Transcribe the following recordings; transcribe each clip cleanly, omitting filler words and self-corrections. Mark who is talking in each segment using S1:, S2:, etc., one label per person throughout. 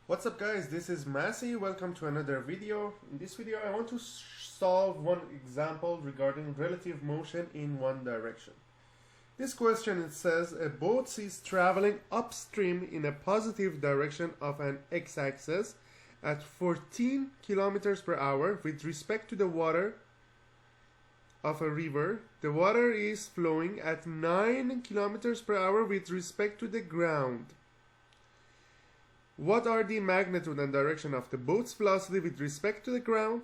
S1: What's up guys, this is Massey. Welcome to another video. In this video I want to solve one example regarding relative motion in one direction. This question, it says a boat is traveling upstream in a positive direction of an x-axis at 14 kilometers per hour with respect to the water of a river. The water is flowing at 9 kilometers per hour with respect to the ground. What are the magnitude and direction of the boat's velocity with respect to the ground?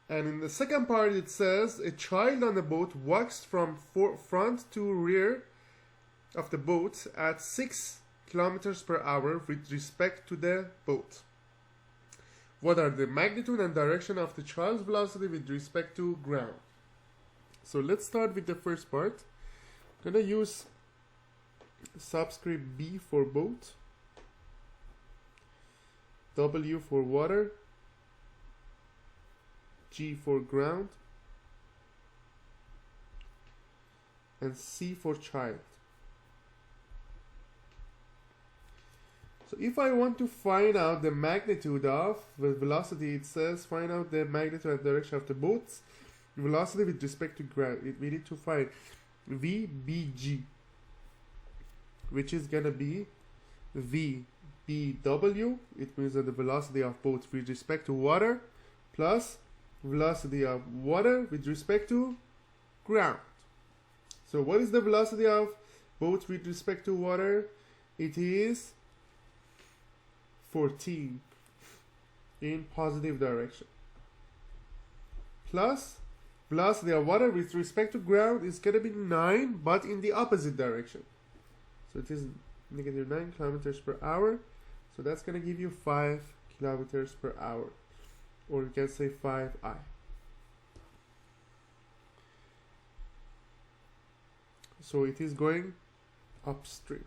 S1: And in the second part it says a child on the boat walks from front to rear of the boat at 6 kilometers per hour with respect to the boat. What are the magnitude and direction of the child's velocity with respect to ground? So let's start with the first part. I'm going to use subscript B for boat, W for water, G for ground, and C for child. So if I want to find out the magnitude of the velocity, it says find out the magnitude and direction of the boat's velocity with respect to ground. We need to find VBG, which is gonna be VBW. It means that the velocity of boat with respect to water plus velocity of water with respect to ground. So what is the velocity of boat with respect to water? It is 14 in positive direction, plus velocity of water with respect to ground is going to be 9 but in the opposite direction, so it is negative 9 kilometers per hour. So that's going to give you 5 kilometers per hour, or you can say 5I. So it is going upstream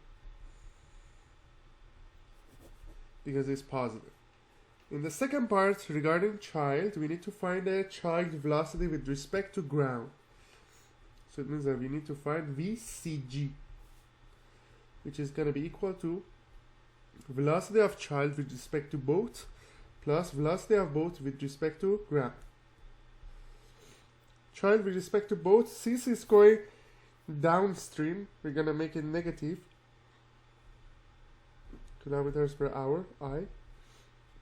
S1: because it's positive. In the second part regarding child, we need to find the child velocity with respect to ground. So it means that we need to find VCG, which is going to be equal to velocity of child with respect to boat plus velocity of boat with respect to ground. Child with respect to boat, since it's going downstream, we're going to make it negative kilometers per hour, I,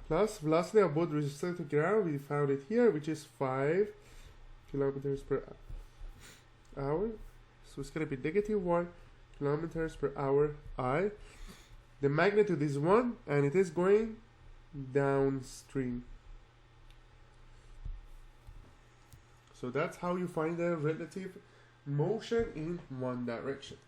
S1: plus velocity of boat with respect to ground, we found it here, which is 5 kilometers per hour. So it's going to be negative 1 kilometers per hour, I. The magnitude is 1 and it is going downstream. So that's how you find the relative motion in one direction.